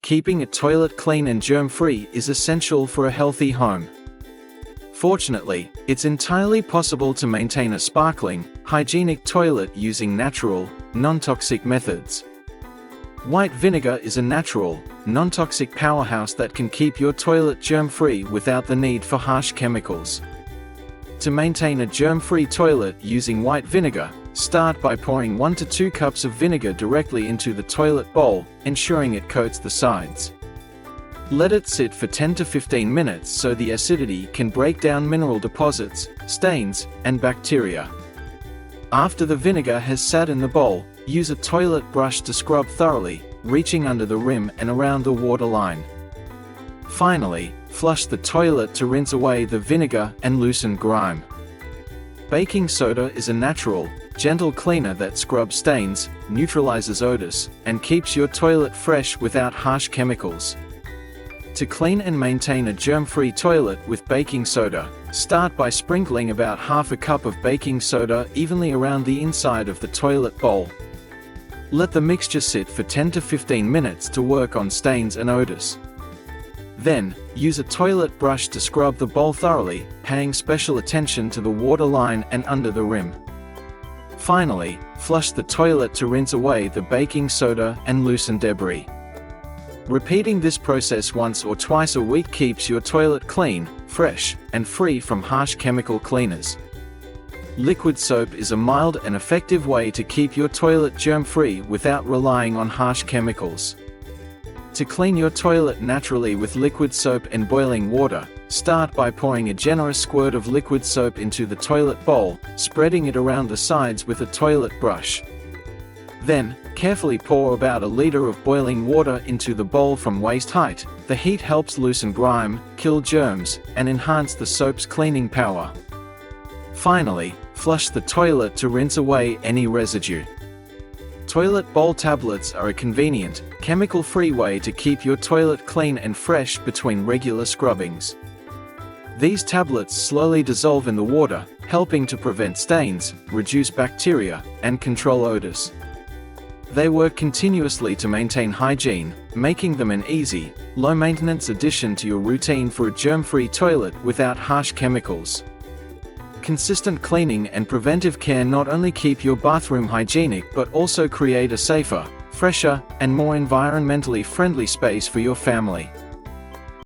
keeping a toilet clean and germ-free is essential for a healthy home. Fortunately, it's entirely possible to maintain a sparkling, hygienic toilet using natural, non-toxic methods. White vinegar is a natural, non-toxic powerhouse that can keep your toilet germ-free without the need for harsh chemicals. To maintain a germ-free toilet using white vinegar, start by pouring 1 to 2 cups of vinegar directly into the toilet bowl, ensuring it coats the sides. Let it sit for 10 to 15 minutes so the acidity can break down mineral deposits, stains, and bacteria. After the vinegar has sat in the bowl, use a toilet brush to scrub thoroughly, reaching under the rim and around the water line. Finally, flush the toilet to rinse away the vinegar and loosen grime. Baking soda is a natural, gentle cleaner that scrubs stains, neutralizes odors, and keeps your toilet fresh without harsh chemicals. To clean and maintain a germ-free toilet with baking soda, start by sprinkling about half a cup of baking soda evenly around the inside of the toilet bowl. Let the mixture sit for 10 to 15 minutes to work on stains and odors. Then, use a toilet brush to scrub the bowl thoroughly, paying special attention to the water line and under the rim. Finally, flush the toilet to rinse away the baking soda and loosen debris. Repeating this process once or twice a week keeps your toilet clean, fresh, and free from harsh chemical cleaners. Liquid soap is a mild and effective way to keep your toilet germ-free without relying on harsh chemicals. To clean your toilet naturally with liquid soap and boiling water, start by pouring a generous squirt of liquid soap into the toilet bowl, spreading it around the sides with a toilet brush. Then, carefully pour about a liter of boiling water into the bowl from waist height. The heat helps loosen grime, kill germs, and enhance the soap's cleaning power. Finally, flush the toilet to rinse away any residue. Toilet bowl tablets are a convenient, chemical-free way to keep your toilet clean and fresh between regular scrubbings. These tablets slowly dissolve in the water, helping to prevent stains, reduce bacteria, and control odors. They work continuously to maintain hygiene, making them an easy, low-maintenance addition to your routine for a germ-free toilet without harsh chemicals. Consistent cleaning and preventive care not only keep your bathroom hygienic but also create a safer, fresher, and more environmentally friendly space for your family.